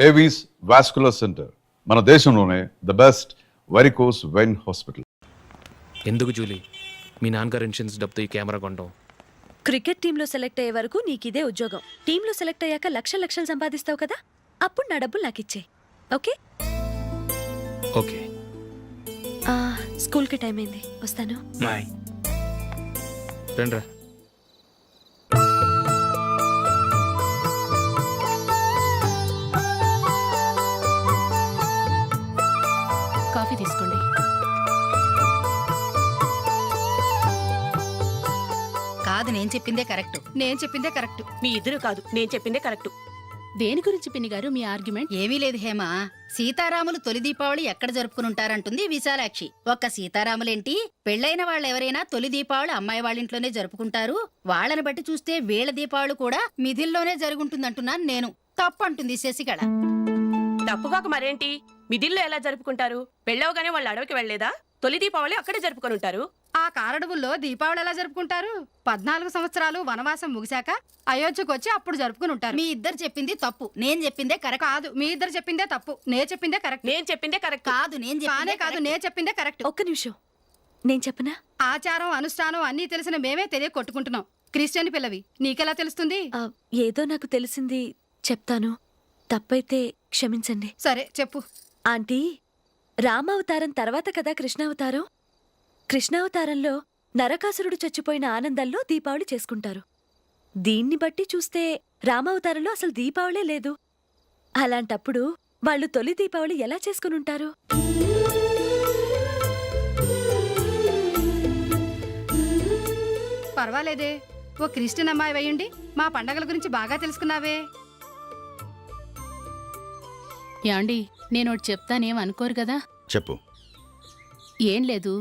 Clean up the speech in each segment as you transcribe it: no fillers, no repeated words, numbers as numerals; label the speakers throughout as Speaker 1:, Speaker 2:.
Speaker 1: Avis vascular centre మన దేశంలోనే the best varicose vein hospital.
Speaker 2: ఎందుకు జూలీ మీ నాన్నగారు ఇన్సూరెన్స్ డబ్బుతో ఈ కెమెరా కొంటాం?
Speaker 3: క్రికెట్ టీంలో సెలెక్ట్ అయ్యే వరకు నీకిదే ఉద్యోగం. టీంలో సెలెక్ట్ అయ్యాక లక్షలు సంపాదిస్తావు కదా, అప్పుడు నా డబ్బులు నాకు ఇచ్చే. Okay
Speaker 2: okay.
Speaker 3: స్కూల్కి టైం అయింది, వస్తాను.
Speaker 2: బాయ్. రండ్రా.
Speaker 4: కాఫీ తీసుకోండి.
Speaker 5: కాదు, నేను చెప్పిందే కరెక్ట్.
Speaker 6: మీ ఇద్దరు కాదు, నేను చెప్పిందే కరెక్ట్.
Speaker 4: దేని గురించి పిన్ని గారు మీ ఆర్గ్యుమెంట్?
Speaker 5: ఏమీ లేదు హేమ. సీతారాములు తొలి దీపావళి ఎక్కడ జరుపుకుంటారంటుంది విశాలాక్షి. ఒక్క సీతారాములేంటి, పెళ్లైన వాళ్ళెవరైనా తొలి దీపావళి అమ్మాయి వాళ్ళింట్లోనే జరుపుకుంటారు. వాళ్ళని బట్టి చూస్తే వీళ్ళ దీపావళి కూడా మిథిల్లోనే జరుగుంటుందంటున్నాను నేను. తప్పు అంటుంది శశికళ.
Speaker 6: తప్పుగాక మరేంటి, మిదిల్లో ఎలా జరుపుకుంటారు? పెళ్ళవగానే వాళ్ళు అడవికి వెళ్లేదా? తొలి దీపావళి అక్కడే జరుపుకొని ఉంటారు.
Speaker 7: ఆ కారడవుల్లో దీపావళి ఎలా జరుపుకుంటారు? 14 సంవత్సరాలు వనవాసం ముగిశాక అయోధ్యకు వచ్చి అప్పుడు జరుపుకుని ఉంటారు.
Speaker 5: మీ ఇద్దరు చెప్పింది తప్పు, నేను చెప్పిందే కరెక్ట్.
Speaker 7: కాదు, మీ ఇద్దరు చెప్పిందే తప్పు, నేను చెప్పిందే కరెక్ట్.
Speaker 6: నేను చెప్పిందే కరెక్ట్.
Speaker 5: కాదు, నేను
Speaker 7: చెప్పిందే కరెక్ట్.
Speaker 3: ఒక్క నిమిషం, నేను చెప్పనా?
Speaker 7: ఆచారం అనుష్ఠానం అన్నీ తెలిసిన మేమే తెలియ కొట్టుకుంటున్నాం. క్రిస్టియన్ పిల్లవి, నీకెలా తెలుస్తుంది?
Speaker 3: ఏదో నాకు తెలిసింది చెప్తాను, తప్పైతే క్షమించండి.
Speaker 7: సరే చెప్పు.
Speaker 3: ఆంటీ, రామావతారం తర్వాత కదా కృష్ణావతారం. కృష్ణావతారంలో నరకాసురుడు చచ్చిపోయిన ఆనందంలో దీపావళి చేసుకుంటారు. దీన్ని బట్టి చూస్తే రామావతారంలో అసలు దీపావళే లేదు. అలాంటప్పుడు వాళ్ళు తొలి దీపావళి ఎలా చేసుకునుంటారు?
Speaker 7: పర్వాలేదే, ఓ క్రిస్టియన్ అమ్మాయి అయ్యుండి మా పండగల గురించి బాగా తెలుసుకున్నావే.
Speaker 4: యాండి, నేనోటి చెప్తానేం అనుకోరు కదా?
Speaker 8: చెప్పు.
Speaker 4: ఏం లేదు,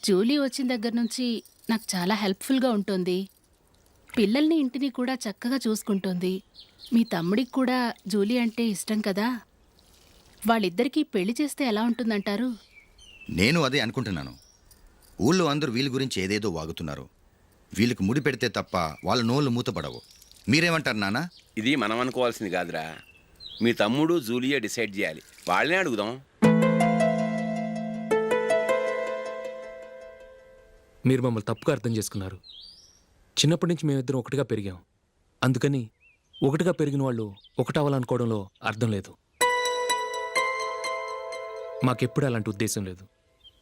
Speaker 4: జూలీ వచ్చిన దగ్గర నుంచి నాకు చాలా హెల్ప్ఫుల్గా ఉంటుంది. పిల్లల్ని ఇంటిని కూడా చక్కగా చూసుకుంటుంది. మీ తమ్ముడికి కూడా జూలీ అంటే ఇష్టం కదా. వాళ్ళిద్దరికీ పెళ్లి చేస్తే ఎలా ఉంటుందంటారు?
Speaker 8: నేను అదే అనుకుంటున్నాను. ఊళ్ళో అందరూ వీళ్ళ గురించి ఏదేదో వాగుతున్నారు. వీళ్ళకి ముడి పెడితే తప్ప వాళ్ళ నోళ్ళు మూతపడవు. మీరేమంటారు నాన్న?
Speaker 9: ఇది మనం అనుకోవాల్సింది కాదురా, మీ తమ్ముడు జూలియా డిసైడ్ చేయాలి. వాళ్ళనే అడుగుదాం.
Speaker 2: మీరు మమ్మల్ని తప్పుగా అర్థం చేసుకున్నారు. చిన్నప్పటి నుంచి మేమిద్దరం ఒకటిగా పెరిగాం. అందుకని ఒకటిగా పెరిగిన వాళ్ళు ఒకటవ్వాలనుకోవడంలో అర్థం లేదు. మాకెప్పుడు అలాంటి ఉద్దేశం లేదు.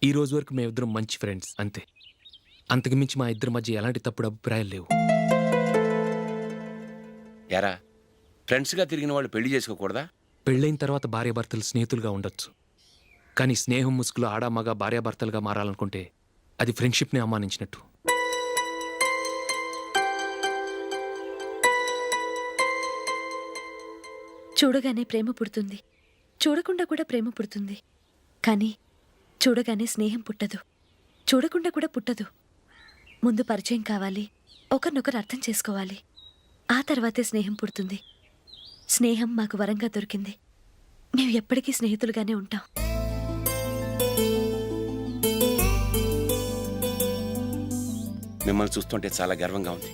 Speaker 2: ఈ రోజు వరకు మేమిద్దరం మంచి ఫ్రెండ్స్ అంతే. అంతకుమించి మా ఇద్దరి మధ్య ఎలాంటి తప్పుడు అభిప్రాయాలు లేవు.
Speaker 9: యారా, ఫ్రెండ్స్గా తిరిగిన వాళ్ళు పెళ్లి చేసుకోకూడదా?
Speaker 2: పెళ్ళైన తర్వాత భార్యాభర్తలు స్నేహితులుగా ఉండొచ్చు. కానీ స్నేహం ముసుగులో ఆడామగా భార్యాభర్తలుగా మారాలనుకుంటే అది ఫ్రెండ్షిప్ని అవమానించినట్టు.
Speaker 3: చూడగానే ప్రేమ పుడుతుంది, చూడకుండా కూడా ప్రేమ పుడుతుంది. కానీ చూడగానే స్నేహం పుట్టదు, చూడకుండా కూడా పుట్టదు. ముందు పరిచయం కావాలి, ఒకరినొకరు అర్థం చేసుకోవాలి, ఆ తర్వాతే స్నేహం పుడుతుంది. స్నేహం మాకు వరంగా దొరికింది. మేము ఎప్పటికీ స్నేహితులుగానే ఉంటాం.
Speaker 9: మిమ్మల్ని చూస్తుంటే చాలా గర్వంగా ఉంది.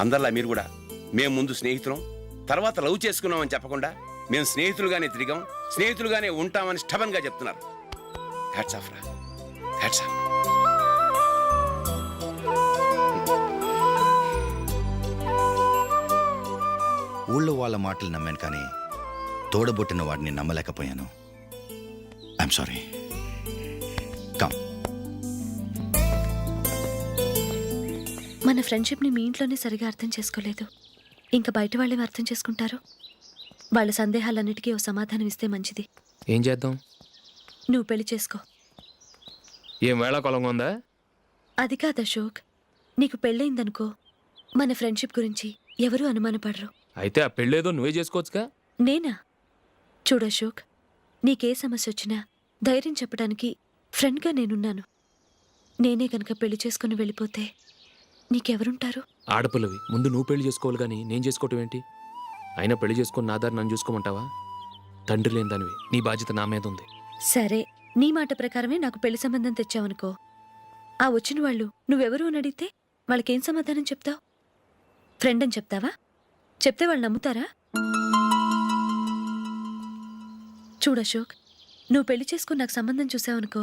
Speaker 9: అందరిలా మీరు కూడా మేము ముందు స్నేహితులం, తర్వాత లవ్ చేసుకున్నామని చెప్పకుండా మేము స్నేహితులుగానే తిరిగాం, స్నేహితులుగానే ఉంటామని స్టబన్గా చెప్తున్నారు. హ్యాట్స్ ఆఫ్ రా, హ్యాట్స్ ఆఫ్.
Speaker 8: ఊళ్ళో వాళ్ళ మాటలు నమ్మాను, కానీ తోడబుట్టిన వాడిని నమ్మలేకపోయాను. I'm sorry. కమ్.
Speaker 3: మన ఫ్రెండ్షిప్ని మీ ఇంట్లోనే సరిగా అర్థం చేసుకోలేదు, ఇంకా బయట వాళ్ళేవి అర్థం చేసుకుంటారు. వాళ్ళ సందేహాలన్నిటికీ ఓ సమాధానం ఇస్తే మంచిది.
Speaker 2: ఏం చేద్దాం?
Speaker 3: నువ్వు పెళ్లి చేసుకో.
Speaker 2: ఏం వేళాకొలంగా ఉందా?
Speaker 3: అది కాదు అశోక్, నీకు పెళ్ళయిందనుకో, మన ఫ్రెండ్షిప్ గురించి ఎవరూ అనుమానపడరు.
Speaker 2: అయితే ఆ పెళ్ళేదో నువ్వే చేసుకోవచ్చుగా.
Speaker 3: నేనా? చూడు అశోక్, నీకే సమస్య వచ్చినా ధైర్యం చెప్పడానికి ఫ్రెండ్గా నేనున్నాను. నేనే గనక పెళ్లి చేసుకుని వెళ్ళిపోతే నీకెవరుంటారు?
Speaker 2: ఆడపిల్లవి, ముందు నువ్వు పెళ్లి చేసుకోవాలి కానీ నేను చేసుకోవటం ఏంటి? అయినా పెళ్లి చేసుకుని నా దారి నన్ను చూసుకోమంటావా? తండ్రి లేని దానివి, నీ బాధ్యత నా మీద ఉంది.
Speaker 3: సరే, నీ మాట ప్రకారమే నాకు పెళ్లి సంబంధం తెచ్చావనుకో, ఆ వచ్చిన వాళ్ళు నువ్వెవరు అని అడిగితే వాళ్ళకేం సమాధానం చెప్తావు? ఫ్రెండ్ అని చెప్తావా? చెప్తే వాళ్ళు నమ్ముతారా? చూడు అశోక్, నువ్వు పెళ్లి చేసుకుని నాకు సంబంధం చూసావనుకో,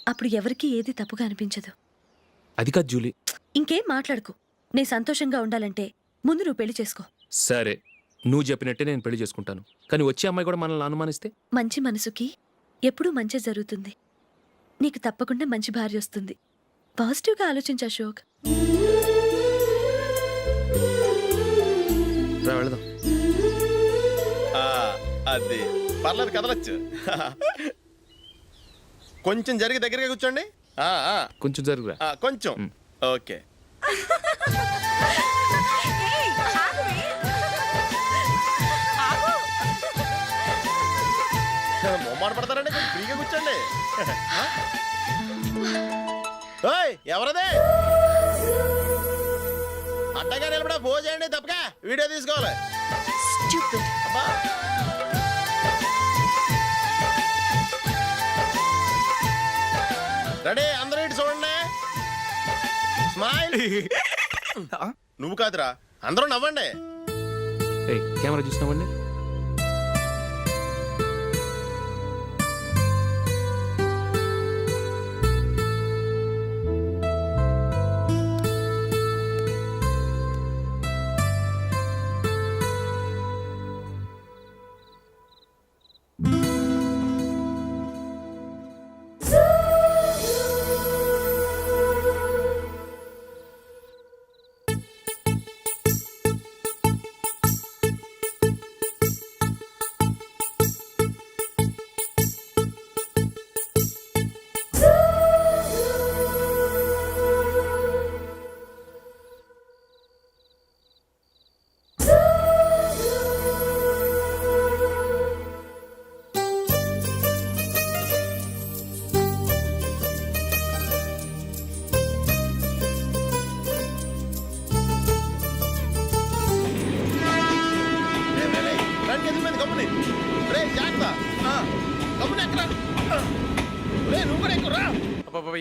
Speaker 3: అప్పుడు ఎవరికీ ఏది తప్పుగా అనిపించదు.
Speaker 2: అది కాదు జూలీ.
Speaker 3: ఇంకేం మాట్లాడుకో. నేను సంతోషంగా ఉండాలంటే ముందు నువ్వు పెళ్లి చేసుకో.
Speaker 2: సరే, నువ్వు చెప్పినట్టే నేను పెళ్లి చేసుకుంటాను. కానీ వచ్చే అమ్మాయి కూడా మనల్ని అనుమానిస్తే?
Speaker 3: మంచి మనసుకి ఎప్పుడూ మంచి జరుగుతుంది. నీకు తప్పకుండా మంచి భార్య వస్తుంది. పాజిటివ్గా ఆలోచించు అశోక్.
Speaker 2: రా వెళదాం.
Speaker 10: అది పర్లేదు, కదలొచ్చు. కొంచెం జరిగి దగ్గరగా కూర్చోండి.
Speaker 2: కొంచెం జరుగురా.
Speaker 10: కొంచెం. ఓకే. మొమ్మాట పడతారండి, కొంచెం ఫ్రీగా కూర్చోండి. ఓయ్, ఎవరదే? అట్టగా నిలబడా భోజేయండి, తప్పగా వీడియో తీసుకోవాలి. అబ్బా. రెడీ, అందరూ ఇటు చూడండి. స్మైల్. నువ్వు కాదురా, అందరూ నవ్వండి.
Speaker 2: ఏయ్, కెమెరా చూసినావండి?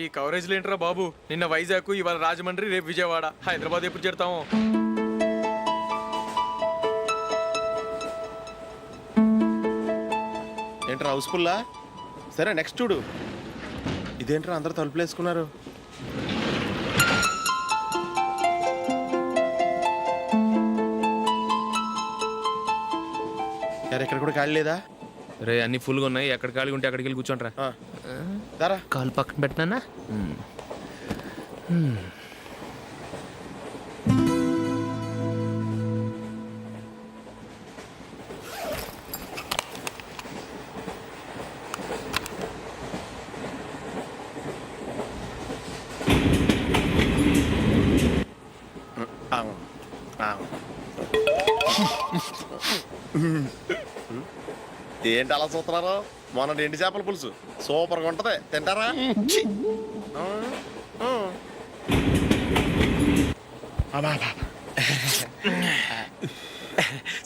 Speaker 11: ఈ కవరేజ్ ఏంట్రా బాబు? నిన్న వైజాగ్, ఇవాళ రాజమండ్రి, రేపు విజయవాడ, హైదరాబాద్ ఎప్పుడు చేరుతాము?
Speaker 10: ఏంట్రా హౌస్ఫుల్లా? సరే నెక్స్ట్ చూడు. ఇదేంట్రా అందరూ తలుపులు వేసుకున్నారు? ఇక్కడ కూడా ఖాళీ లేదా?
Speaker 2: రే, అన్ని ఫుల్గా ఉన్నాయి. ఎక్కడ ఖాళీగా ఉంటే అక్కడికి వెళ్ళి కూర్చోండి రా.
Speaker 10: దారా,
Speaker 2: కాలు పక్కన పెట్టినా.
Speaker 10: ఏంటి అలా చూస్తున్నారు? మొన్న ఎండి చేపల పులుసు సూపర్గా ఉంటది, తింటారా?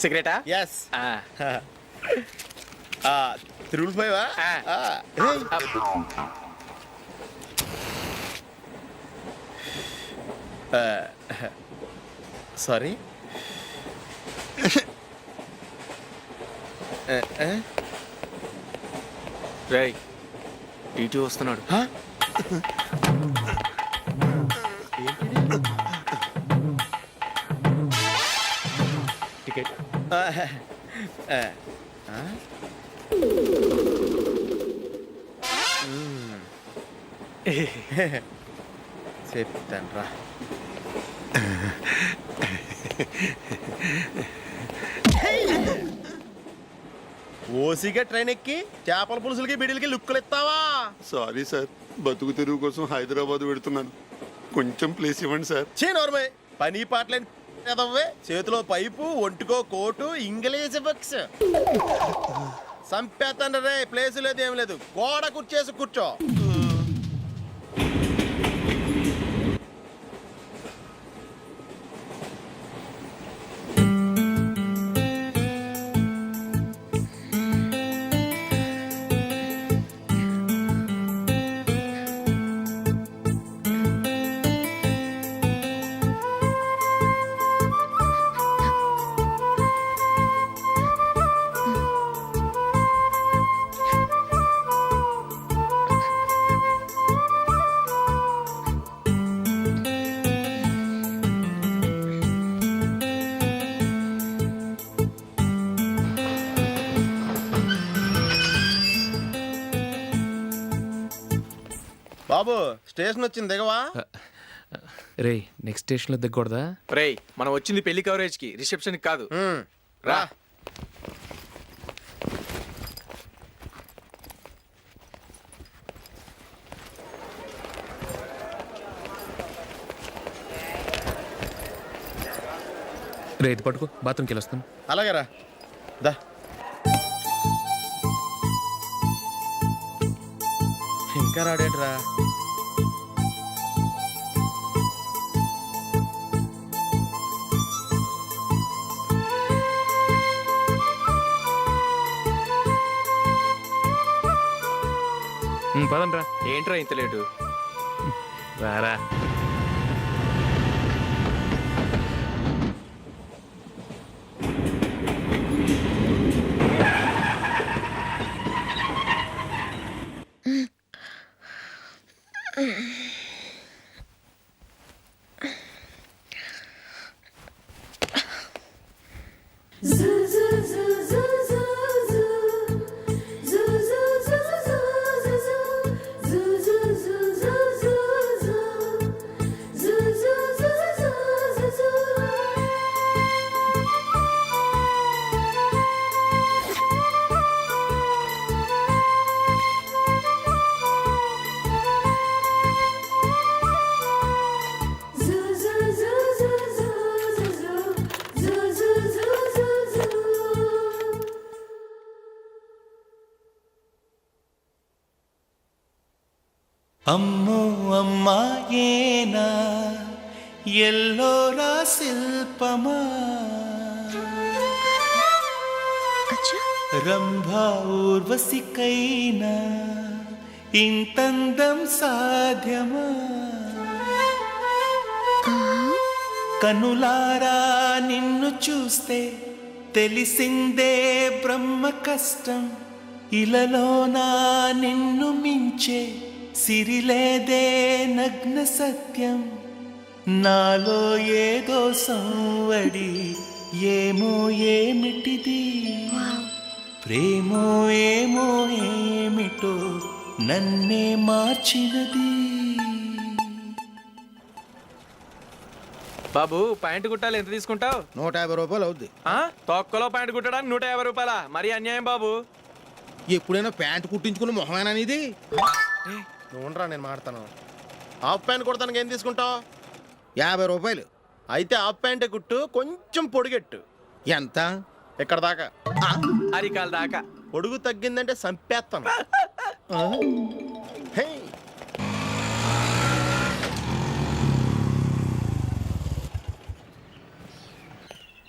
Speaker 11: సిగరెటా?
Speaker 10: ఎస్. తిరుగులు పోయావా? సారీ.
Speaker 11: రేయ్, టీటీ వస్తున్నాడు. టికెట్.
Speaker 10: చెప్తాను రా. ఓసిగా ట్రైన్ ఎక్కి చేపల పులుసులకి బిడిలకి లుక్కులు ఇస్తావా?
Speaker 12: సారీ సార్, బతుకు తెరువు కోసం హైదరాబాద్ పెడుతున్నాను, కొంచెం ప్లేస్ ఇవ్వండి సార్.
Speaker 10: నోర్మే, పని పాటలేని ఎదవ్వే. చేతిలో పైపు, ఒంటికో కోటు, ఇంగ్లీష్ బుక్స్. సంపేతండ్రి రే, ప్లేస్ లేదు ఏం లేదు, గోడ కుర్చేసి కూర్చో. బాబు స్టేషన్ వచ్చింది దిగవా?
Speaker 2: రే నెక్స్ట్ స్టేషన్లో దిగకూడదా?
Speaker 11: రేయ్ మనం వచ్చింది పెళ్లి కవరేజ్కి, రిసెప్షన్కి కాదు.
Speaker 10: రా.
Speaker 2: రే ఇది పట్టుకో, బాత్రూమ్కి వెళ్ళొస్తాను.
Speaker 10: అలాగే రా. దా. ఇంకా రాడేట్రా?
Speaker 2: పదండ్రా.
Speaker 11: ఏంట్రా ఇంత లేటు?
Speaker 2: రారా.
Speaker 13: అమ్మో అమ్మాయేనా ఎల్లోరా శిల్పమా రంభా ఊర్వశికైనా ఇంతందం సాధ్యమా కనులారా నిన్ను చూస్తే తెలిసిందే బ్రహ్మ కష్టం ఇలలోనా నిన్ను మించే సిరిలేదే నగ్న సత్యం నాలో ఏదో సంవడి ఏమో ఏమిటిది ప్రేమో ఏమో ఏమిటో నన్నే మార్చినది.
Speaker 11: బాబు ప్యాంటు కుట్టాలి, ఎంత తీసుకుంటావు?
Speaker 10: 150 రూపాయలు అవుద్ది.
Speaker 11: తొక్కలో ప్యాంటు కుట్టడానికి 150 రూపాయలా? మరీ అన్యాయం బాబు.
Speaker 10: ఎప్పుడైనా ప్యాంటు కుట్టించుకున్న మొహమేనా ఇది? ఉండరా, నేను మాడతాను. హాఫ్ ప్యాంట్ కుడతానికి ఏం తీసుకుంటావు? 50 రూపాయలు. అయితే హాఫ్ ప్యాంటే కుట్టు, కొంచెం పొడిగెట్టు. ఎంత? ఇక్కడ దాకా,
Speaker 11: అరికాల దాకా.
Speaker 10: పొడుగు తగ్గిందంటే సంపేస్తాను. హే.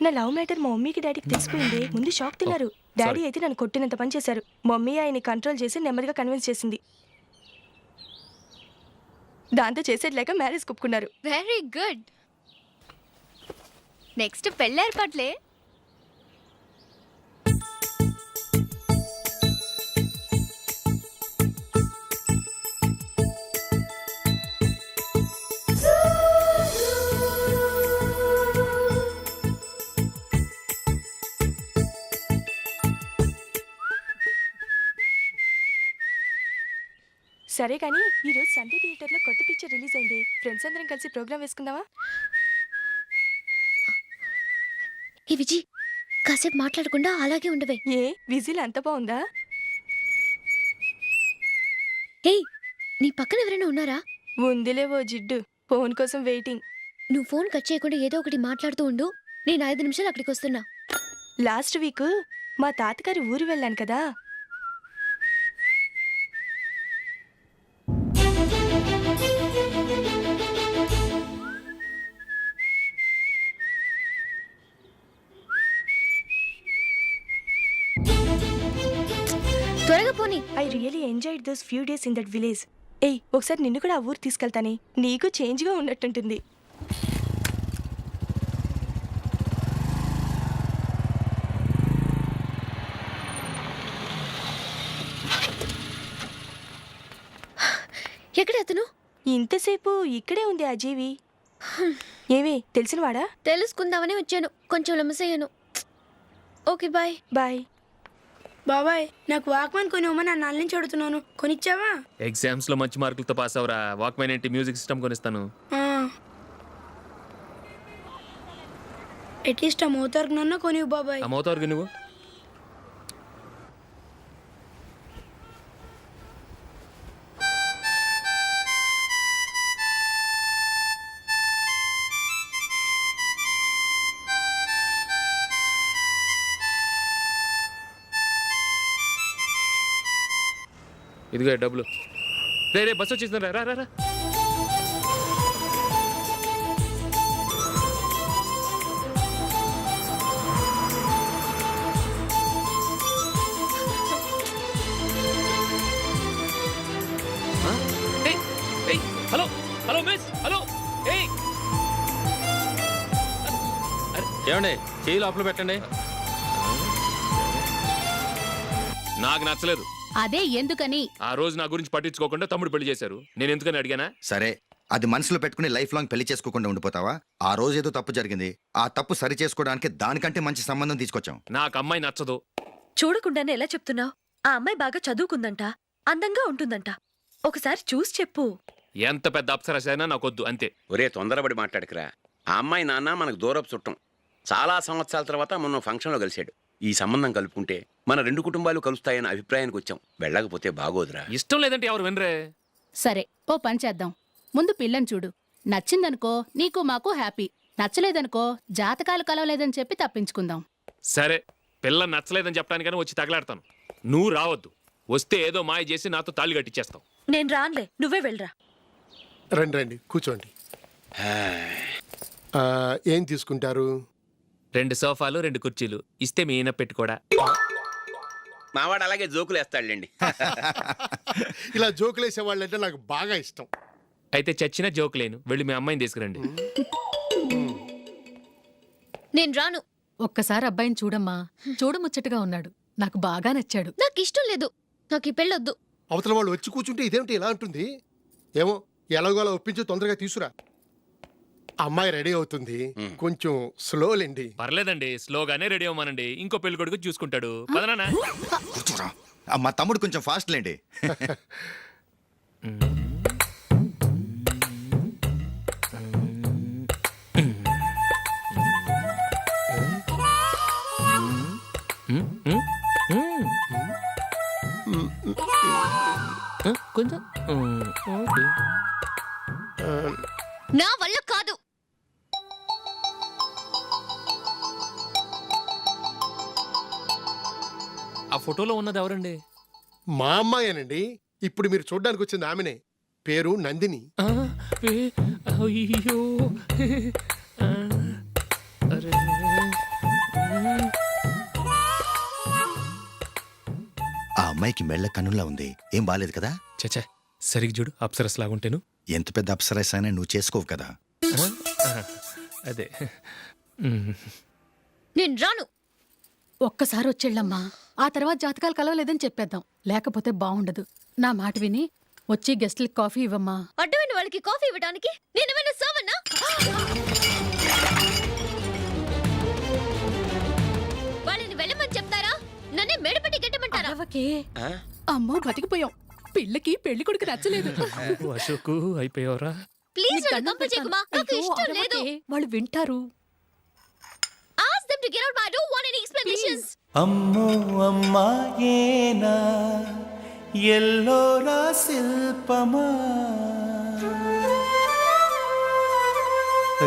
Speaker 14: నా లవ్ మ్యాటర్ మా మమ్మీకి డాడీకి తెలుసుకుంది. ముందు షాక్ తిన్నారు. డాడీ అయితే నన్ను కొట్టినంత పని చేశారు. మమ్మీ ఆయన్ని కంట్రోల్ చేసి నెమ్మదిగా కన్విన్స్ చేసింది. దాంతో చేసేట్లేక మ్యారేజ్ ఒప్పుకున్నారు.
Speaker 3: Very good. నెక్స్ట్ పెళ్ళి ఏర్పాట్లే.
Speaker 14: సరే కానీ ఈరోజు సండే థియేటర్లో కొత్త పిక్చర్ రిలీజ్ అయింది. ఫ్రెండ్స్ అందరం కలిసి ప్రోగ్రామ్ వేసుకుందామా?
Speaker 3: ఈ విజి కాసేపు మాట్లాడకుండా అలాగే ఉండవే.
Speaker 14: ఏ విజిల్ అంత బాగుందా?
Speaker 3: ఏయ్, నీ పక్కన ఎవరైనా ఉన్నారా?
Speaker 14: ఉందిలే ఓ జిడ్డు. ఫోన్ కోసం వెయిటింగ్.
Speaker 3: నువ్వు ఫోన్ కట్ చేయకుండా ఏదో ఒకటి మాట్లాడుతూ ఉండు. నేను 5 నిమిషాలు అక్కడికి వస్తున్నా.
Speaker 14: లాస్ట్ వీక్ మా తాతగారి ఊరు వెళ్ళాను కదా.
Speaker 3: త్వరగా పోనీ.
Speaker 14: I really enjoyed those few days in that village. ఏయ్, ఒకసారి నిన్ను కూడా ఆ ఊరు తీసుకెళ్తానే. నీకు చేంజ్గా ఉన్నట్టుంటుంది.
Speaker 3: ఎక్కడ అతను?
Speaker 14: ఇంతసేపు ఇక్కడే ఉంది ఆ జీవి. ఏవే తెలిసినవాడా?
Speaker 3: తెలుసుకుందామని వచ్చాను. కొంచెం లెమస్ అయ్యాను. Okay bye.
Speaker 14: బాయ్. బాబాయ్ నాకు వాక్మన్ కొనివ్వమని నా నాన్న నుంచి అడుగుతున్నాను, కొనిచ్చావా?
Speaker 2: ఎగ్జామ్స్ లో మంచి మార్కులతో పాస్ అవరా, వాక్మెన్ ఏంటి మ్యూజిక్ సిస్టమ్ కొనిస్తాను.
Speaker 14: అట్లీస్ట్ ఆ మోతార్కు నన్న కొనివ్వు బాబాయ్.
Speaker 2: ఆ మోతారుగా నువ్వు ఇదిగో డబ్బులు. రే రే బస్ వచ్చేసింది, రా రా రా. Hello hello miss, hello.
Speaker 11: ఏమండి చేయి లోపల పెట్టండి.
Speaker 2: నాకు నచ్చలేదు.
Speaker 4: అదే ఎందుకని?
Speaker 2: ఆ రోజు నా గురించి పట్టించుకోకుండా తమ్ముడు పెళ్లి చేశారు. నేను ఎందుకని అడిగానా?
Speaker 8: సరే, అది మనసులో పెట్టుకుని లైఫ్ లాంగ్ పెళ్లి చేసుకోకుండా ఉండిపోతావా? ఆ రోజు ఏదో తప్పు జరిగింది, ఆ తప్పు సరి చేసుకోవడానికి దానికంటే మంచి సంబంధం తీసుకొచ్చాం.
Speaker 2: నాకు అమ్మాయి నచ్చదు.
Speaker 3: చూడకుండానే ఎలా చెప్తున్నావు? ఆ అమ్మాయి బాగా చదువుకుందంట, అందంగా ఉంటుందంట. ఒకసారి చూసి చెప్పు.
Speaker 2: ఎంత పెద్ద అప్సరస అయినా నాకొద్దు, అంతే.
Speaker 9: ఒరే తొందరపడి మాట్లాడకురా. ఆ అమ్మాయి నాన్న మనకు దూరపు చుట్టం. చాలా సంవత్సరాల తర్వాత మొన్న ఫంక్షన్లో కలిశాడు. ఈ సంబంధం కలుపుకుంటే మన రెండు కుటుంబాలు కలుస్తాయన్న అభిప్రాయానికి వచ్చాం. వెళ్ళకపోతే బాగోదురా.
Speaker 2: ఇష్టం లేదంటే ఎవరు వినరే.
Speaker 4: సరే, ఓ పని చేద్దాం. ముందు పిల్లని చూడు. నచ్చిందనుకో నీకు మాకు హ్యాపీ, నచ్చలేదనుకో జాతకాలు కలవలేదని చెప్పి తప్పించుకుందాం.
Speaker 2: సరే, పిల్ల నచ్చలేదని చెప్పడానికని వచ్చి తగలాడతాను. నువ్వు రావద్దు. వస్తే ఏదో మాయ చేసి నాతో తాళి కట్టించేస్తావు.
Speaker 3: నేను రానులే, నువ్వే వెళ్ళరా.
Speaker 10: రండి రండి కూర్చోండి. ఏం తీసుకుంటారు?
Speaker 2: 2 సోఫాలు 2 కుర్చీలు ఇస్తే మీ ఈయన పెట్టుకోడా.
Speaker 9: మావాడు అలాగే జోకులు వేస్తాడులేండి.
Speaker 10: ఇలా జోకులు వేసే వాళ్ళంటే నాకు బాగా ఇష్టం.
Speaker 2: అయితే చచ్చిన జోక్ లేను, వెళ్ళి మీ అమ్మాయిని తీసుకురండి.
Speaker 3: నేను రాను.
Speaker 15: ఒక్కసారి అబ్బాయిని చూడమ్మా, చూడముచ్చటగా ఉన్నాడు, నాకు బాగా నచ్చాడు.
Speaker 3: నాకు ఇష్టం లేదు, నాకు ఈ పెళ్ళొద్దు.
Speaker 10: అవతల వాళ్ళు వచ్చి కూర్చుంటే ఇదేమిటి ఇలా ఉంటుంది? ఏమో ఎలాగోలా ఒప్పించి తొందరగా తీసురా. అమ్మాయి రెడీ అవుతుంది, కొంచెం స్లోలేండి.
Speaker 2: పర్లేదండి, స్లోగానే రెడీ అవ్వమానండి. ఇంకో పెళ్లి కొడుకు చూసుకుంటాడు. పదనానా.
Speaker 8: కూర్చోరా. మా తమ్ముడు కొంచెం ఫాస్ట్ లేండి.
Speaker 2: కొంచెం
Speaker 3: నా వల్ల కాదు.
Speaker 2: ఆ ఫోటోలో ఉన్నది ఎవరండి?
Speaker 10: మా అమ్మాయేనండి. ఇప్పుడు మీరు చూడ్డానికి వచ్చింది ఆమెనే. పేరు నందిని.
Speaker 2: అయ్యో, అరే.
Speaker 8: ఆ అమ్మాయికి మెళ్ళ కన్నులా ఉంది, ఏం బాలేదు కదా?
Speaker 2: చచ్చా, సరిగ్గా చూడు, అప్సరస్ లాగుంటేను.
Speaker 8: ఎంత పెద్ద అప్సరస్ అయినా నువ్వు చేసుకోవు కదా.
Speaker 2: అదే.
Speaker 3: నేను రాను.
Speaker 15: ఒక్కసారి వచ్చేళ్ళమ్మా, ఆ తర్వాత జాతకాలు కలవలేదని చెప్పేద్దాం, లేకపోతే బాగుండదు. నా మాట విని వచ్చి గెస్ట్లకి కాఫీ ఇవ్వమ్మా.
Speaker 3: అడ్డమైన వాళ్ళకి కాఫీ ఇవ్వడానికి నేనేమైనా సోవన్నా? వాళ్ళని వెళ్ళమని చెప్తారా, నన్నే మేడపట్టి గెట్టమంటారా?
Speaker 15: అమ్మో బతికిపోయాం, పిల్లకి పెళ్లి కొడుకు నచ్చలేదు.
Speaker 2: అశోకు అయిపోయావరా.
Speaker 3: ప్లీజ్ నన్ను కంపు చేయకుమా, నాకు ఇష్టం లేదు.
Speaker 15: వాళ్ళు వింటారు.
Speaker 3: Ask them to get out. I don't want any explanations.
Speaker 13: అమ్మో అమ్మాయేనా ఎల్లోరా శిల్పమా,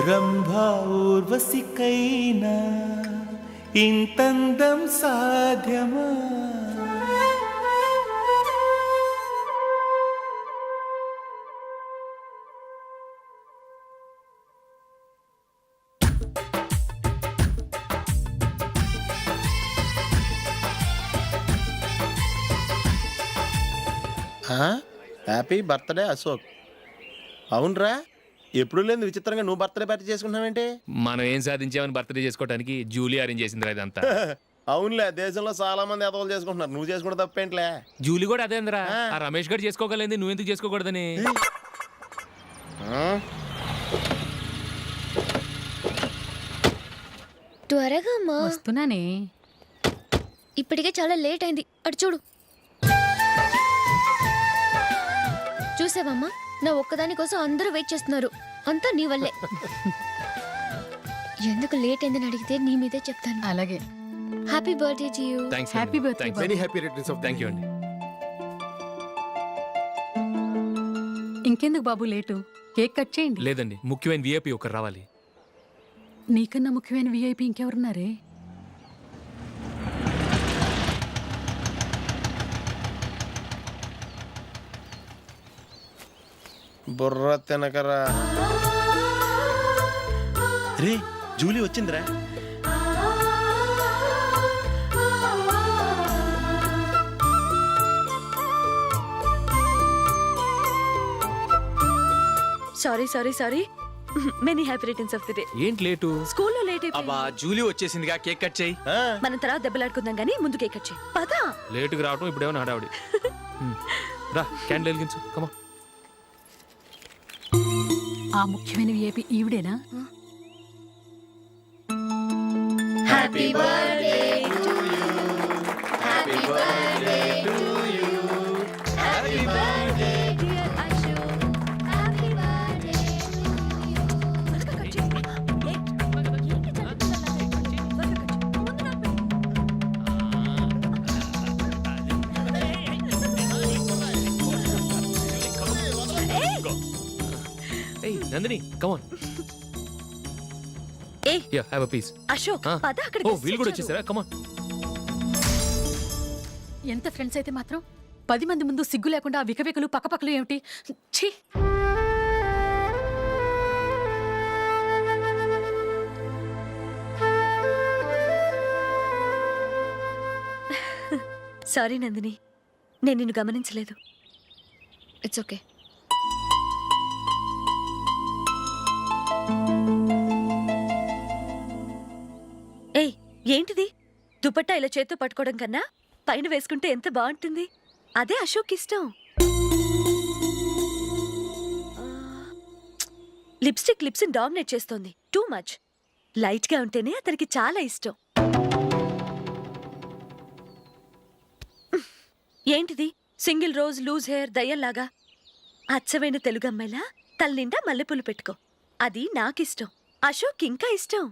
Speaker 13: రంభా ఊర్వశికైనా ఇంతందం సాధ్యమా.
Speaker 10: Happy birthday Ashok. అవునరా, ఎప్పుడు లేదు విచిత్రంగా నువ్వు బర్త్డే పార్టీ చేసుకుంటున్నావేంటి?
Speaker 2: మనం ఏం సాధించామని బర్త్డే చేసుకోవడానికి జూలీ అరేంజ్ చేసింది ఇదంతా.
Speaker 10: అవునులే, దేశంలో చాలా మంది ఎదవలు చేసుకుంటున్నారు, నువ్వు చేసుకుంటే తప్పేంట్లే.
Speaker 2: జూలీ కూడా అదే అందరా. ఆ రమేష్ గారు చేసుకోగలేదు, నువ్వు ఎందుకు చేసుకోకూడదని.
Speaker 3: త్వరగా
Speaker 15: వస్తున్నానే.
Speaker 3: ఇప్పటికే చాలా లేట్ అయింది. అటు చూడు. చూసావమ్మా, నా ఒక్కదాని కోసం అందరూ వెయిట్ చేస్తున్నారు. అంతా నీ వల్లే. ఎందుకు లేట్ అయిందని అడిగితే నీ మీదే చెప్తాను.
Speaker 15: అలాగే.
Speaker 3: Happy birthday to you.
Speaker 2: Thanks.
Speaker 15: Happy birthday.
Speaker 11: Very happy returns of
Speaker 2: thank you అండి.
Speaker 15: ఇంకెందుకు బాబు లేటు? కేక్ కట్ చేయండి.
Speaker 2: లేదండి, ముఖ్యమైన విఐపి ఒకరు రావాలి.
Speaker 15: నీకన్నా ముఖ్యమైన విఐపి ఇంకెవరున్నారే?
Speaker 10: బుర్ర తినకరా.
Speaker 13: రే జూలీ వచ్చిందిరా.
Speaker 3: Sorry sorry sorry. Many happy returns of the day.
Speaker 2: ఏంటి లేటు?
Speaker 3: స్కూల్లో లేట్
Speaker 11: అబ్బా
Speaker 3: అయిపోయింది.
Speaker 11: జూలీ వచ్చేసిందిగా, కేక్ కట్ చేయి.
Speaker 3: మనం తర్వాత దెబ్బలాడుకుందాం గానీ ముందు కేక్ కట్ చేయి. పద.
Speaker 2: లేటుగా రావటం ఇప్పుడేమో హడావుడి. రా, క్యాండిల్ వెలిగించు. కమా.
Speaker 15: ఆ ముఖ్యమైన విఐపి ఈవిడేనా?
Speaker 3: Happy birthday to you. Happy birthday to you. Happy birthday dear Ashu. Happy birthday to you. త్వరగా కట్ చేయి. ఏంటి చదువుతున్నావు? త్వరగా కట్ చేయి. ముందు నాకు
Speaker 2: ఏయ్ నందిని, కమ్ ఆన్.
Speaker 3: ఏయ్
Speaker 2: yeah, have a piece.
Speaker 3: Ashok, పద అక్కడ.
Speaker 2: ఓ, వీళ్ళు కూడా వచ్చేసారా? Come on.
Speaker 15: ఎంత ఫ్రెండ్స్ అయితే మాత్రం 10 మంది ముందు సిగ్గు లేకుండా ఆ వికవికలు పక్కపక్కలు ఏమిటి? ఛీ!
Speaker 3: సారీ నందిని, నేను నిన్ను గమనించలేదు. It's okay. ఏయ్, ఏంటిది? దుపట్టా ఇలా చేత్తో పట్టుకోవడం కన్నా పైన వేసుకుంటే ఎంత బాగుంటుంది. అదే అశోక్ ఇష్టం. లిప్స్టిక్ లిప్స్ డామినేట్ చేస్తోంది. Too much. లైట్ గా ఉంటేనే అతనికి చాలా ఇష్టం. ఏంటిది? సింగిల్ రోజ్ లూజ్ హెయిర్ దయ్యంలాగా. అచ్చమైన తెలుగు అమ్మాయిలా తల్లిండా మల్లెపూలు పెట్టుకో. అది నాకిష్టం. అశోక్ ఇంకా ఇష్టం.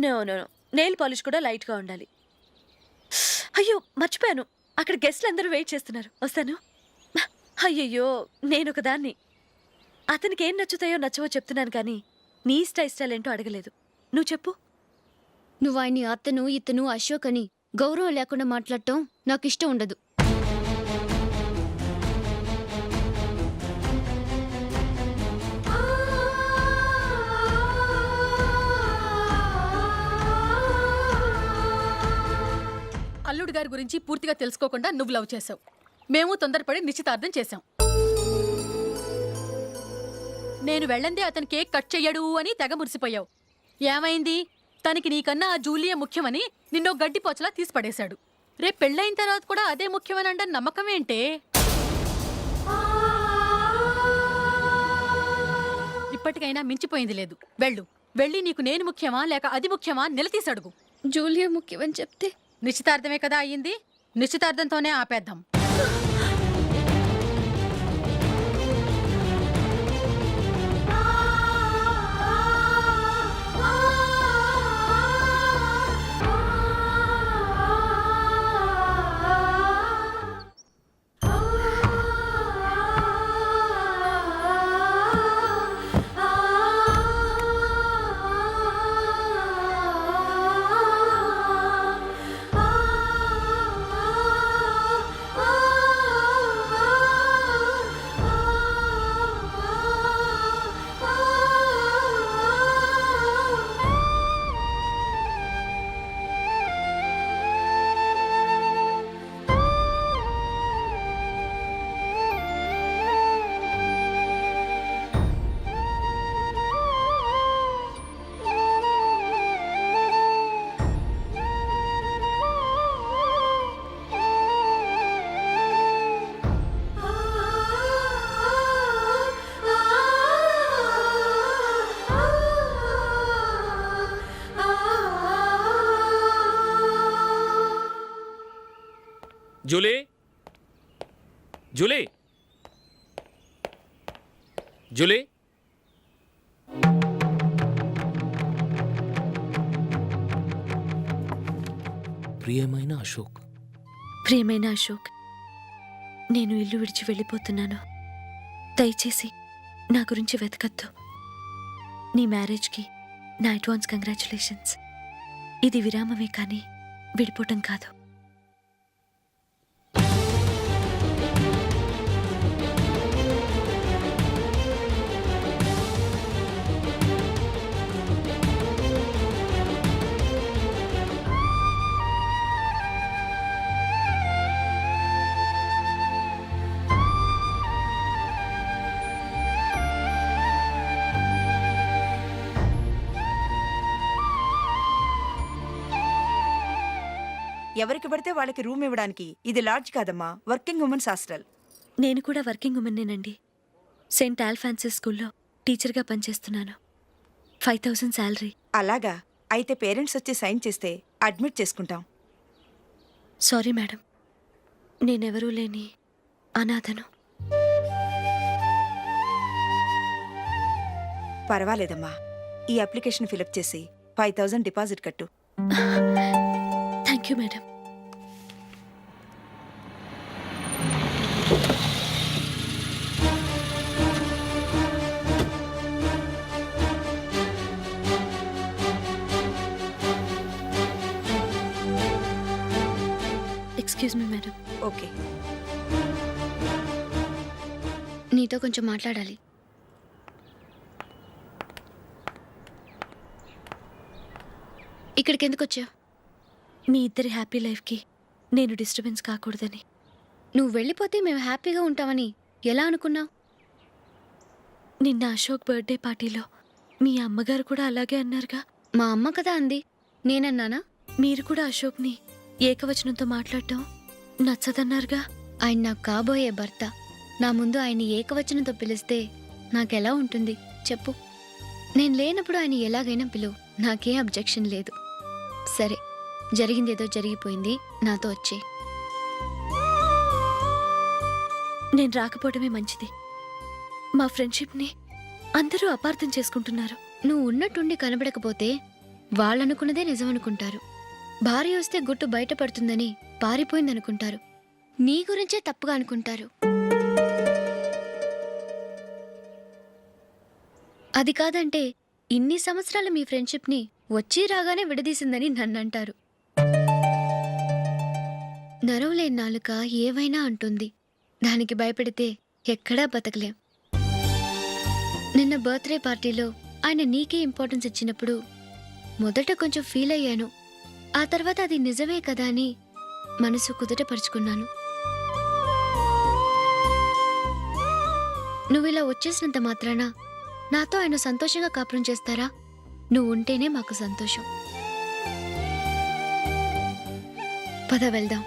Speaker 3: No no no, nail polish కూడా లైట్ గా ఉండాలి. అయ్యో మర్చిపోయాను, అక్కడ గెస్ట్లు అందరూ వెయిట్ చేస్తున్నారు. వస్తాను. అయ్యయ్యో, నేనొకదాన్ని. అతనికి ఏం నచ్చుతాయో నచ్చవో చెప్తున్నాను కానీ నీ ఇష్టాలేంటో అడగలేదు. నువ్వు చెప్పు.
Speaker 16: నువ్వు ఆయన్ని అతను ఇతను అశోక్ అని గౌరవం లేకుండా మాట్లాడటం నాకు ఇష్టం ఉండదు.
Speaker 15: అల్లుడు గారి గురించి పూర్తిగా తెలుసుకోకుండా నువ్వు లవ్ చేసావు. మేము తొందరపడి నిశ్చితార్థం చేశాం. నేను వెళ్ళందే అతను కేక్ కట్ చెయ్యడు అని తెగ మురిసిపోయావు. ఏమైంది? తనకి నీకన్నా ఆ జూలియే ముఖ్యమని నిన్నో గడ్డి పోచలా తీసి పడేశాడు. రేపు పెళ్ళైన తర్వాత కూడా అదే ముఖ్యమని అంటే నమ్మకం ఏంటే? ఇప్పటికైనా మించిపోయింది లేదు. వెళ్ళు. వెళ్ళి నీకు నేను ముఖ్యమా లేక అది ముఖ్యమా నిలదీసి అడుగు.
Speaker 16: జూలియా ముఖ్యమని చెప్తే
Speaker 15: నిశ్చితార్థమే కదా అయ్యింది. నిశ్చితార్థంతోనే ఆపేద్దాం.
Speaker 2: జూలీ జూలీ జూలీ ప్రియమైన అశోక్.
Speaker 3: ప్రియమైన అశోక్, నేను ఇల్లు విడిచి వెళ్ళిపోతున్నాను. దయచేసి నా గురించి వెతకద్దు. నీ మ్యారేజ్కి నా అడ్వాన్స్ కంగ్రాచులేషన్స్. ఇది విరామమే కానీ విడిపోవటం కాదు.
Speaker 17: ఎవరికి పడితే వాళ్ళకి రూమ్ ఇవ్వడానికి ఇది లాడ్జ్ కాదమ్మా, వర్కింగ్ ఉమెన్స్ హాస్టల్.
Speaker 3: నేను కూడా వర్కింగ్ ఉమెన్నేనండి. సెయింట్ ఆల్ఫాన్సిస్ స్కూల్లో టీచర్గా పనిచేస్తున్నాను. 5000 శాలరీ.
Speaker 17: అలాగా? అయితే పేరెంట్స్ వచ్చి సైన్ చేస్తే అడ్మిట్ చేసుకుంటాం.
Speaker 3: సారీ మేడం, నేనెవరూ లేని అనాథను.
Speaker 17: పర్వాలేదమ్మా, ఈ అప్లికేషన్ ఫిలప్ చేసి 5000 డిపాజిట్ కట్టు.
Speaker 3: Thank you madam. Excuse me madam.
Speaker 17: Okay.
Speaker 16: నీతో కొంచెం మాట్లాడాలి. ఇక్కడికి ఎందుకు వచ్చావు?
Speaker 3: మీ ఇద్దరి హ్యాపీ లైఫ్కి నేను డిస్టర్బెన్స్ కాకూడదని.
Speaker 16: నువ్వు వెళ్ళిపోతే మేము హ్యాపీగా ఉంటామని ఎలా అనుకున్నావు?
Speaker 3: నిన్న అశోక్ బర్త్డే పార్టీలో మీ అమ్మగారు కూడా అలాగే అన్నారుగా.
Speaker 16: మా అమ్మ కదా అంది, నేనన్నానా?
Speaker 3: మీరు కూడా అశోక్ని ఏకవచనంతో మాట్లాడటం నచ్చదన్నారుగా.
Speaker 16: ఆయన నాకు కాబోయే భర్త. నా ముందు ఆయన్ని ఏకవచనంతో పిలిస్తే నాకెలా ఉంటుంది చెప్పు? నేను లేనప్పుడు ఆయన ఎలాగైనా పిలువు, నాకేం అబ్జెక్షన్ లేదు. సరే, జరిగిందేదో జరిగిపోయింది, నాతో వచ్చే.
Speaker 3: నేను రాకపోవడమే మంచిది. మా ఫ్రెండ్షిప్ని అందరూ అపార్థం చేసుకుంటున్నారు.
Speaker 16: నువ్వు ఉన్నట్టుండి కనబడకపోతే వాళ్ళనుకున్నదే నిజమనుకుంటారు. భార్య వస్తే గుట్టు బయటపడుతుందని పారిపోయిందనుకుంటారు. నీ గురించే తప్పుగా అనుకుంటారు. అది కాదంటే ఇన్ని సంవత్సరాలు మీ ఫ్రెండ్షిప్ని వచ్చి రాగానే విడదీసిందని నన్నంటారు. నరవలేని నాలుక ఏవైనా అంటుంది. దానికి భయపడితే ఎక్కడా బతకలేం. నిన్న బర్త్డే పార్టీలో ఆయన నీకే ఇంపార్టెన్స్ ఇచ్చినప్పుడు మొదట కొంచెం ఫీల్ అయ్యాను. ఆ తర్వాత అది నిజమే కదా అని మనసు కుదుటపరుచుకున్నాను. నువ్విలా వచ్చేసినంత మాత్రాన నాతో ఆయన సంతోషంగా కాపురం చేస్తారా? నువ్వు ఉంటేనే మాకు సంతోషం. పద వెళ్దాం.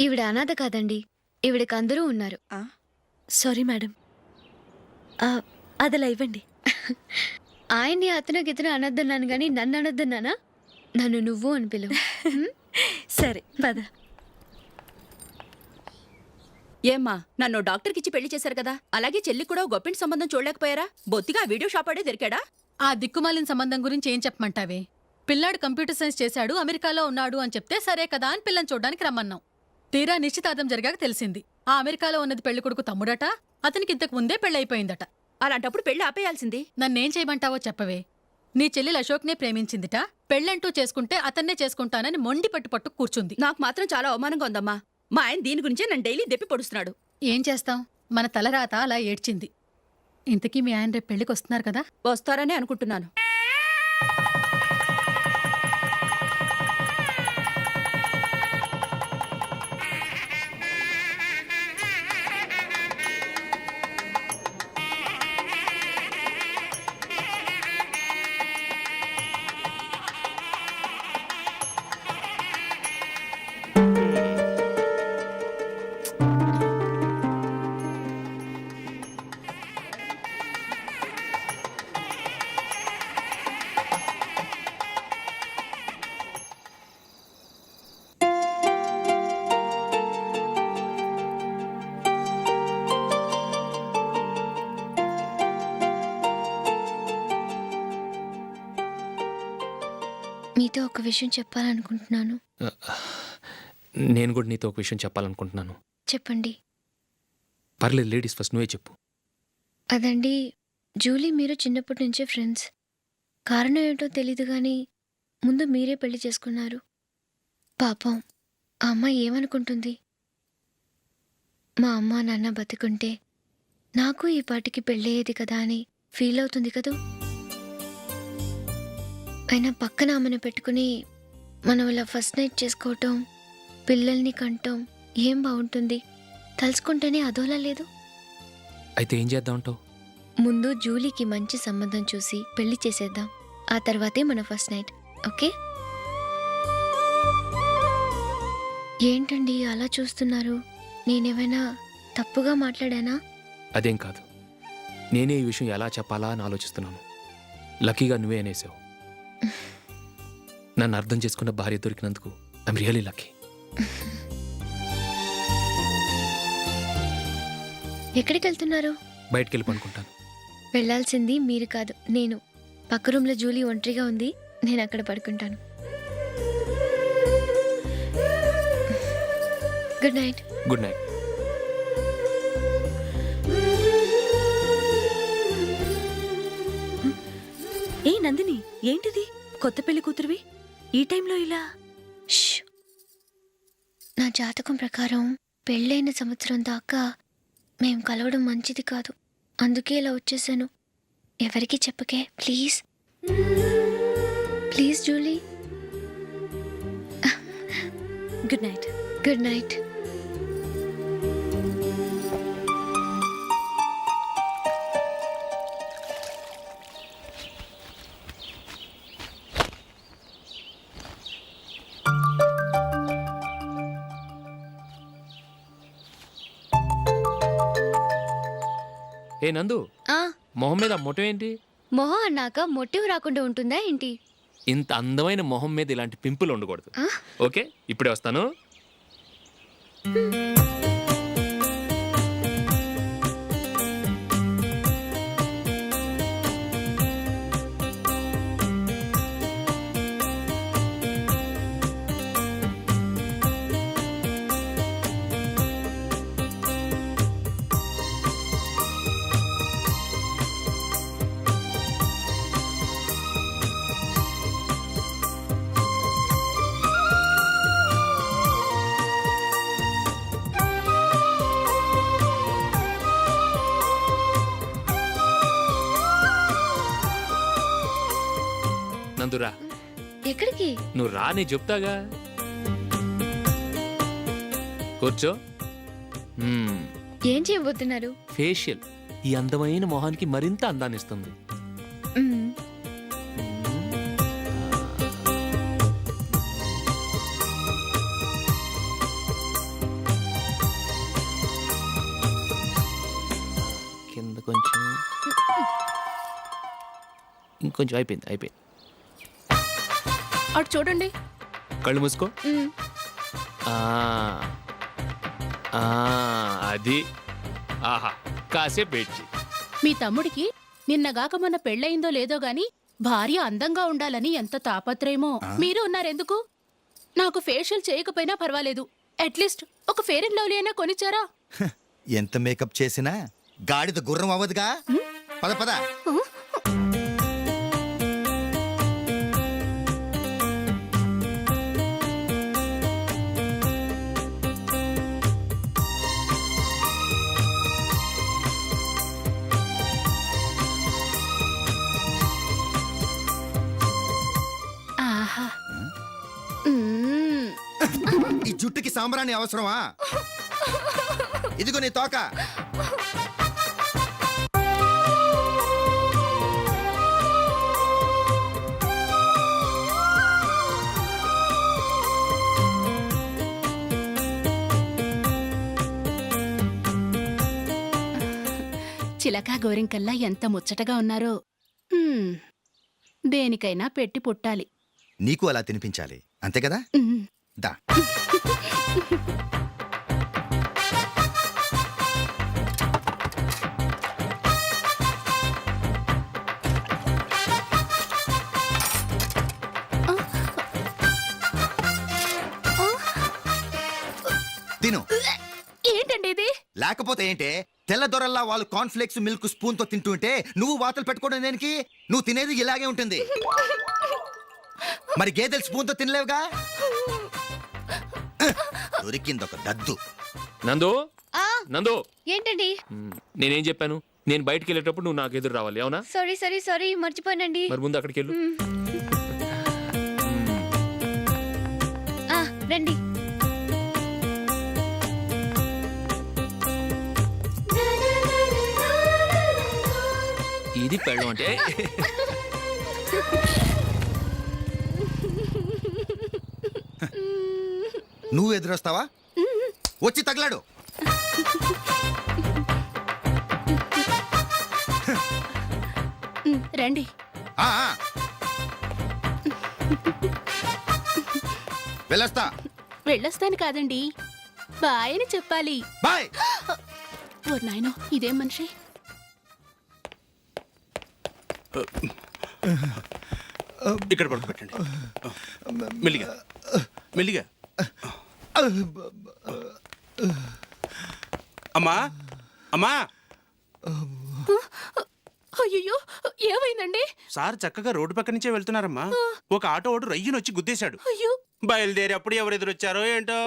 Speaker 16: ఈవిడ అనాథ కాదండి, ఈవిడకి అందరూ ఉన్నారు.
Speaker 3: సారీ మేడం, అదలా ఇవ్వండి.
Speaker 16: ఆయన్ని అతను గితను అనొద్దన్నాను గాని నన్ను అనొద్దన్నానా? నన్ను నువ్వు అని పిలువు.
Speaker 3: సరే పద.
Speaker 18: ఏమ్మా, నన్ను డాక్టర్కి ఇచ్చి పెళ్లి చేశారు కదా, అలాగే చెల్లి కూడా గొప్పింటి సంబంధం చూడలేకపోయారా? బొత్తిగా ఆ వీడియో షాప్ ఆడే దొరికాడా?
Speaker 15: ఆ దిక్కుమాలిన సంబంధం గురించి ఏం చెప్పమంటావే? పిల్లాడు కంప్యూటర్ సైన్స్ చేశాడు, అమెరికాలో ఉన్నాడు అని చెప్తే సరే కదా అని పిల్లని చూడడానికి రమ్మన్నాం. తీరా నిశ్చితార్థం జరిగాక తెలిసింది ఆ అమెరికాలో ఉన్నది పెళ్లి కొడుకు తమ్ముడట, అతనికి ఇంతకు ముందే పెళ్ళైపోయిందట.
Speaker 18: అలాంటప్పుడు పెళ్లి ఆపేయాల్సింది.
Speaker 15: నన్నేం చేయమంటావో చెప్పవే. నీ చెల్లెలు అశోక్నే ప్రేమించిందిట, పెళ్ళంటూ చేసుకుంటే అతన్నే చేసుకుంటానని మొండి పట్టు కూర్చుంది.
Speaker 18: నాకు మాత్రం చాలా అవమానంగా ఉందమ్మా. మా ఆయన దీని గురించే నన్ను డైలీ దెప్పి పొడుస్తున్నాడు.
Speaker 15: ఏం చేస్తాం, మన తలరాత అలా ఏడ్చింది. ఇంతకీ మీ ఆయన రేపు పెళ్లికి వస్తున్నారు కదా?
Speaker 18: వస్తారనే అనుకుంటున్నాను.
Speaker 16: మీతో ఒక విషయం చెప్పాలనుకుంటున్నాను.
Speaker 2: నేను కూడా నీతో ఒక విషయం చెప్పాలనుకుంటున్నాను.
Speaker 16: చెప్పండి.
Speaker 2: పర్లేదు, లేడీస్ ఫస్ట్, నువ్వే చెప్పు.
Speaker 16: అదండి, జూలీ మీరు చిన్నప్పటి నుంచే ఫ్రెండ్స్. కారణం ఏంటో తెలీదు కానీ ముందు మీరే పెళ్లి చేసుకున్నారు. పాపం ఆ అమ్మాయి ఏమనుకుంటుంది? మా అమ్మ నాన్న బతికుంటే నాకు ఈ పాటికి పెళ్ళయ్యేది కదా అని ఫీల్ అవుతుంది కదూ. అయినా పక్కన ఆమెను పెట్టుకుని మనం ఇలా ఫస్ట్ నైట్ చేసుకోవటం, పిల్లల్ని కంటం ఏం బాగుంటుంది? తలుచుకుంటేనే అదోలా లేదు.
Speaker 2: అయితే ఏం చేద్దామంటావు?
Speaker 16: ముందు జూలీకి మంచి సంబంధం చూసి పెళ్లి చేసేద్దాం. ఆ తర్వాతే మన ఫస్ట్ నైట్. ఓకే? ఏంటండి అలా చూస్తున్నారు? నేనేమైనా తప్పుగా మాట్లాడానా?
Speaker 2: అదేం కాదు, నేనే ఈ విషయం ఎలా చెప్పాలా అని ఆలోచిస్తున్నాను. లక్కీగా నువ్వే అనేసావు. నన్ను అర్థం చేసుకున్న భార్య దొరికినందుకు ఐఎమ్ రియలీ లక్కీ.
Speaker 16: ఎక్కడికి వెళ్తున్నారు?
Speaker 2: బయటికి వెళ్ళి పనుకుంటాను.
Speaker 16: వెళ్ళాల్సింది మీరు కాదు, నేను. పక్క రూమ్లో జూలీ ఒంటరిగా ఉంది, నేను అక్కడ పడుకుంటాను. Good night.
Speaker 2: Good night.
Speaker 3: ఏ నందిని, ఏంటిది? కొత్త పెళ్లి కూతురువి ఈ టైంలో ఇలా?
Speaker 16: ష్! నా జాతకం ప్రకారం పెళ్ళైన సంవత్సరం దాకా మేం కలవడం మంచిది కాదు. అందుకే ఇలా వచ్చేసాను. ఎవరికి చెప్పకే please. Please Julie.
Speaker 3: Good night.
Speaker 16: Good night.
Speaker 2: ఏ నందు, మొహం మీద మొటం ఏంటి?
Speaker 16: మొహం అన్నాక మొటివ్ రాకుండా ఉంటుందా ఏంటి?
Speaker 2: ఇంత అందమైన మొహం మీద ఇలాంటి పింపుల్ ఉండకూడదు. ఓకే, ఇప్పుడే వస్తాను. నందురా.
Speaker 16: ఎక్కడికి?
Speaker 2: నువ్వు రా, నేను చెప్తాగా. కూర్చో.
Speaker 16: ఏం చేయబోతున్నారు?
Speaker 2: ఫేషియల్ ఈ అందమైన మొహానికి మరింత అందాన్ని ఇస్తుంది. కింద కొంచెం, ఇంకొంచెం. అయిపోయింది.
Speaker 4: అటు చూడండి.
Speaker 2: కళ్ళు మూసుకో. అది. ఆహా, కాసేపు వెయిట్ చేయి.
Speaker 4: మీ తమ్ముడికి నిన్నగాక మొన్న పెళ్ళయిందో లేదో గాని భార్య అందంగా ఉండాలని ఎంత తాపత్రయమో. మీరు ఉన్నారెందుకు? నాకు ఫేషియల్ చేయకపోయినా పర్వాలేదు, అట్లీస్ట్ ఒక ఫెయిర్ అండ్ లవ్లీ అయినా కొనిచ్చారా?
Speaker 8: ఎంత మేకప్ చేసినా గాడిద గుర్రం అవ్వదుగా. పద పద.
Speaker 4: ఆహా,
Speaker 8: ఈ జుట్టుకి సాంబ్రాణి అవసరమా? ఇదిగో నీ తోక.
Speaker 4: చిలకా గోరింకల్లా ఎంత ముచ్చటగా ఉన్నారో. దేనికైనా పెట్టి పుట్టాలి.
Speaker 8: నీకు అలా తినిపించాలి, అంతే కదా? దా. తిను.
Speaker 4: ఏంటండి ఇది?
Speaker 8: లేకపోతే ఏంటే, తెల్ల దొరల్లా వాళ్ళు కార్న్ఫ్లేక్స్ మిల్క్ స్పూన్ తో తింటుంటే నువ్వు వాతలు పెట్టుకోవడం దేనికి? నువ్వు తినేది ఇలాగే ఉంటుంది. మరి గేదెలు స్పూన్ తో తినలేవుగా. దొరికింది ఒక దద్దు.
Speaker 2: నందు నందు
Speaker 16: ఏంటండి?
Speaker 2: నేనేం చెప్పాను? నేను బయటికి వెళ్ళేటప్పుడు నువ్వు నాకు ఎదురు రావాలి, అవునా?
Speaker 16: సారీ మర్చిపోయానండి.
Speaker 2: మరి ముందు అక్కడికి వెళ్ళు.
Speaker 16: రండి.
Speaker 2: ఇది పెళ్ళం అంటే.
Speaker 8: నువ్వు ఎదురొస్తావా? వచ్చి తగలాడు.
Speaker 4: రండి.
Speaker 8: ఆ, ఆ. వెళ్ళొస్తా.
Speaker 4: వెళ్ళొస్తాను కాదండి, బాయ్ అని చెప్పాలి.
Speaker 8: బాయ్.
Speaker 4: ఓ నాయనో, ఇదేం మనిషి?
Speaker 13: ఇక్కడ పడుకోబెట్టండి. మెల్లిగా మెల్లిగా. అమ్మా అమ్మా.
Speaker 4: అయ్యో, ఏమైందండి?
Speaker 13: సార్ చక్కగా రోడ్డు పక్క నుంచే వెళ్తున్నారమ్మా. ఒక ఆటో ఓడు రయ్యను వచ్చి గుద్దేశాడు.
Speaker 4: అయ్యో.
Speaker 13: బయలుదేరి అప్పుడు ఎవరు ఎదురొచ్చారో ఏంటో.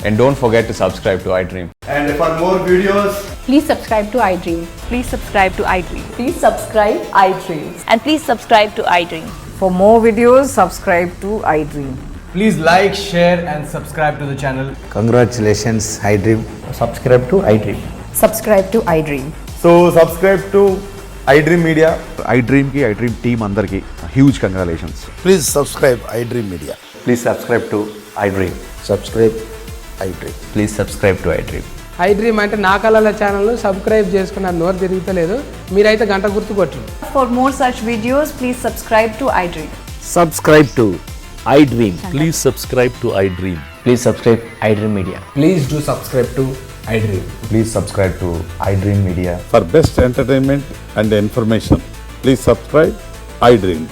Speaker 19: And don't forget to subscribe to iDream.
Speaker 20: And for more videos,
Speaker 15: Please subscribe to iDream.
Speaker 17: Please subscribe to iDream.
Speaker 15: Please subscribe iDream.
Speaker 17: And please subscribe to iDream.
Speaker 15: For more videos, subscribe to iDream.
Speaker 20: please like, share, and subscribe to the channel.
Speaker 19: Congratulations, iDream. Subscribe to iDream.
Speaker 15: Subscribe to iDream.
Speaker 20: So subscribe to iDream Media.
Speaker 1: iDream ki iDream team andarki huge congratulations.
Speaker 20: Please subscribe iDream Media.
Speaker 19: Please subscribe to iDream.
Speaker 20: Subscribe iDream.
Speaker 19: Please subscribe to iDream.
Speaker 15: iDream అంటే నా కళల channel subscribe చేసుకున్న నోరు తిరుగుతలేదు. మీరైతే గంట గుర్తు కొట్టండి.
Speaker 17: For more such videos, please subscribe to iDream.
Speaker 19: Subscribe to iDream. Please subscribe to iDream. Please subscribe iDream Media.
Speaker 20: Please do subscribe to iDream.
Speaker 19: Please subscribe to iDream Media.
Speaker 12: For best entertainment and information, please subscribe iDream.